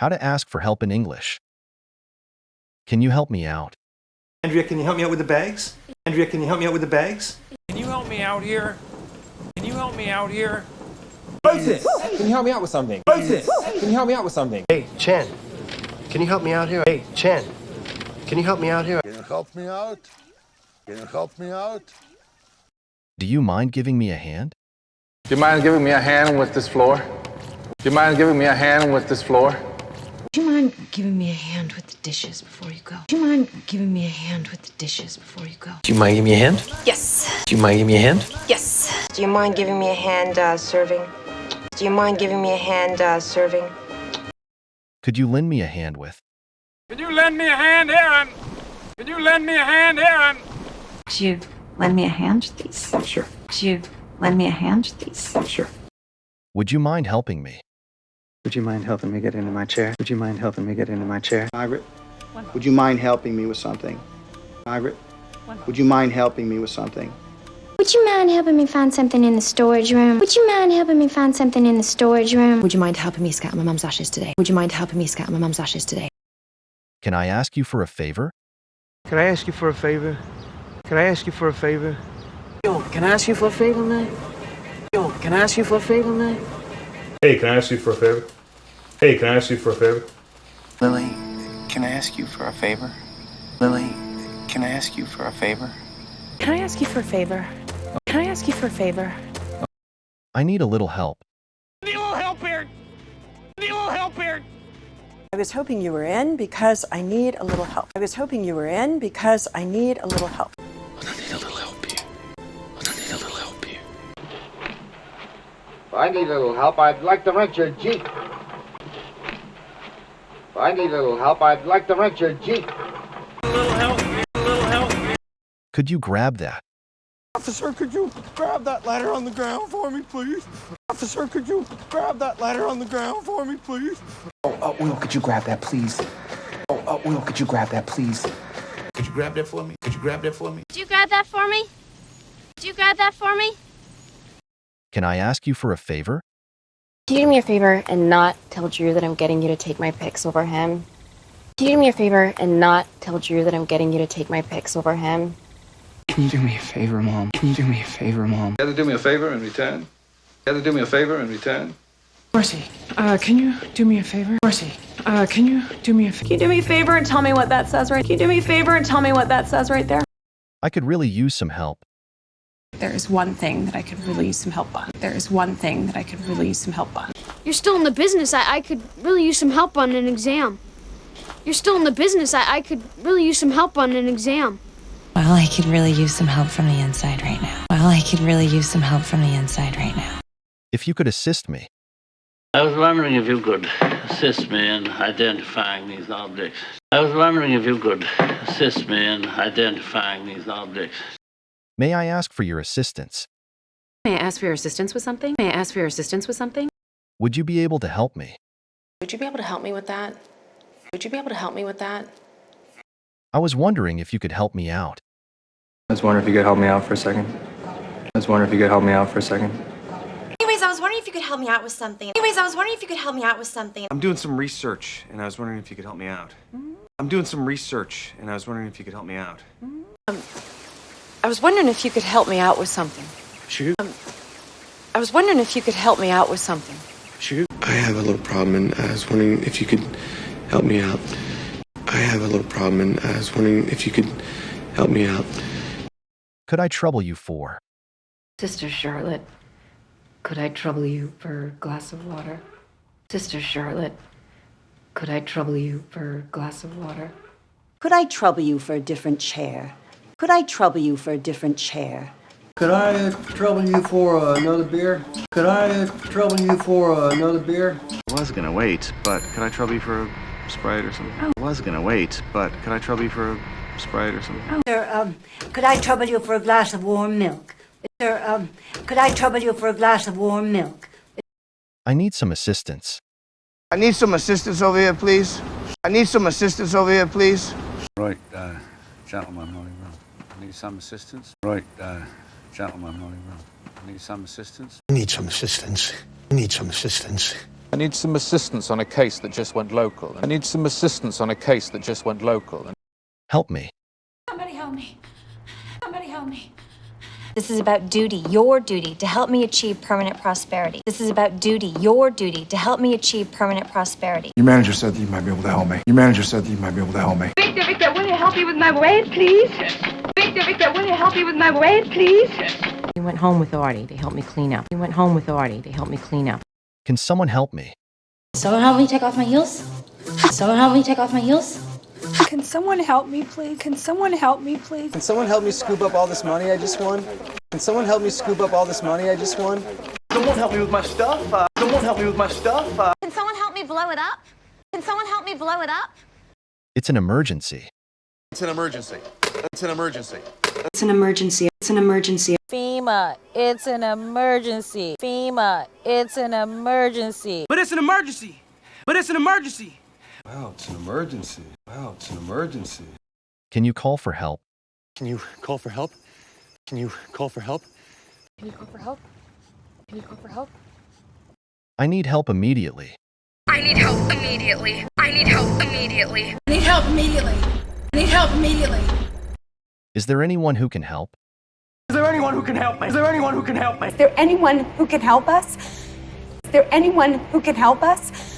How to ask for help in English. Can you help me out? Andrea, can you help me out with the bags? Andrea, can you help me out with the bags? Can you help me out here? Can you help me out here? Moses, can you help me out with something? Moses, can you help me out with something? Hey, Chen, can you help me out here? Hey, Chen, can you help me out here? Can you help me out? Can you help me out? Do you mind giving me a hand? Do you mind giving me a hand with this floor? Do you mind giving me a hand with this floor? Do you mind giving me a hand with the dishes before you go? Do you mind giving me a hand with the dishes before you go? Do you mind giving me a hand? Yes. Do you mind giving me a hand? Yes. Do you mind giving me a hand serving? Do you mind giving me a hand serving? Could you lend me a hand with? Can you lend me a hand, Aaron? Can you lend me a hand, Aaron? Could you lend me a hand, please? Sure. Could you lend me a hand, please? Sure. Would you mind helping me? Would you mind helping me get into my chair? Would you mind helping me get into my chair? Margaret, would you mind helping me with something? Margaret, would you mind helping me with something? Would you mind helping me find something in the storage room? Would you mind helping me find something in the storage room? Would you mind helping me scatter my mum's ashes today? Would you mind helping me scatter my mum's ashes today? Can I ask you for a favor? Can I ask you for a favor? Can I ask you for a favor? Yo, can I ask you for a favor, man? Yo, can I ask you for a favor, man? Hey, can I ask you for a favor? Hey, can I ask you for a favor? Lily, can I ask you for a favor? Lily, can I ask you for a favor? Can I ask you for a favor? Can I ask you for a favor? I need a little help. I need a little help here. I need a little help here. I was hoping you were in because I need a little help. I was hoping you were in because I need a little help. I need a little help here. I need a little help here. If I need a little help, I'd like to rent your Jeep. If I need a little help, I'd like to rent your Jeep. A little help here. A little help here. Could you grab that? Officer, could you grab that ladder on the ground for me, please? Officer, could you grab that ladder on the ground for me, please? Will, could you grab that, please? Will, could you grab that, please? Could you grab that for me? Could you grab that for me? Could you grab that for me? Could you grab that for me? Can I ask you for a favor? Can you do me a favor and not tell Drew that I'm getting you to take my pics over him? Can you do me a favor and not tell Drew that I'm getting you to take my pics over him? Can you do me a favor, Mom? Can you do me a favor, Mom? You gotta do me a favor in return. You gotta do me a favor in return. Marcy, can you do me a favor? Marcy, can you do me a favor? Can you do me a favor and tell me what that says right? Can you do me a favor and tell me what that says right there? I could really use some help. There is one thing that I could really use some help on. There is one thing that I could really use some help on. You're still in the business. I could really use some help on an exam. You're still in the business. I could really use some help on an exam. Well, I could really use some help from the inside right now. Well, I could really use some help from the inside right now. If you could assist me. I was wondering if you could assist me in identifying these objects. I was wondering if you could assist me in identifying these objects. May I ask for your assistance? May I ask for your assistance with something? May I ask for your assistance with something? Would you be able to help me? Would you be able to help me with that? Would you be able to help me with that? I was wondering if you could help me out. I was wondering if you could help me out for a second. I was wondering if you could help me out for a second. Anyways, I was wondering if you could help me out with something. I'm doing some research, and I was wondering if you could help me out. I'm doing some research, and I was wondering if you could help me out. I was wondering if you could help me out with something. Shoot. I was wondering if you could help me out with something. Shoot. I have a little problem, and I was wondering if you could help me out. I have a little problem, and I was wondering if you could help me out. Could I trouble you for? Sister Charlotte, could I trouble you for a glass of water? Sister Charlotte, could I trouble you for a glass of water? Could I trouble you for a different chair? Could I trouble you for a different chair? Could I trouble you for another beer? Could I trouble you for another beer? I was gonna wait, but could I trouble you for a Sprite or something? I was gonna wait, but could I trouble you for a Sprite or something? Sir, could I trouble you for a glass of warm milk? Sir, could I trouble you for a glass of warm milk? I need some assistance. I need some assistance over here, please. I need some assistance over here, please. Right, gentlemen, I need some assistance. Right, gentlemen, I need some assistance. I need some assistance. I need some assistance. I need some assistance on a case that just went local. I need some assistance on a case that just went local. Help me. Somebody help me. Somebody help me. This is about duty, your duty, to help me achieve permanent prosperity. This is about duty, your duty, to help me achieve permanent prosperity. Your manager said that you might be able to help me. Your manager said that you might be able to help me. Victor, will you help me with my weight, please? Victor, will you help me with my weight, please? He went home with Artie. They helped me clean up. He went home with Artie. They helped me clean up. Can someone help me? Someone help me take off my heels? Someone help me take off my heels? Can someone help me, please? Can someone help me, please? Can someone help me scoop up all this money I just won? Can someone help me scoop up all this money I just won? Someone help me with my stuff. Someone help me with my stuff. Can someone help me blow it up? Can someone help me blow it up? It's an emergency. It's an emergency. It's an emergency. It's an emergency. It's an emergency. FEMA, it's an emergency. FEMA, it's an emergency. But it's an emergency. But it's an emergency. Wow, it's an emergency. Wow, it's an emergency. Can you call for help? Can you call for help? Can you call for help? Can you call for help? Can you call for help? I need help immediately. I need help immediately. I need help immediately. I need help immediately. I need help immediately. Is there anyone who can help? Is there anyone who can help me? Is there anyone who can help me? Is there anyone who can help us? Is there anyone who can help us?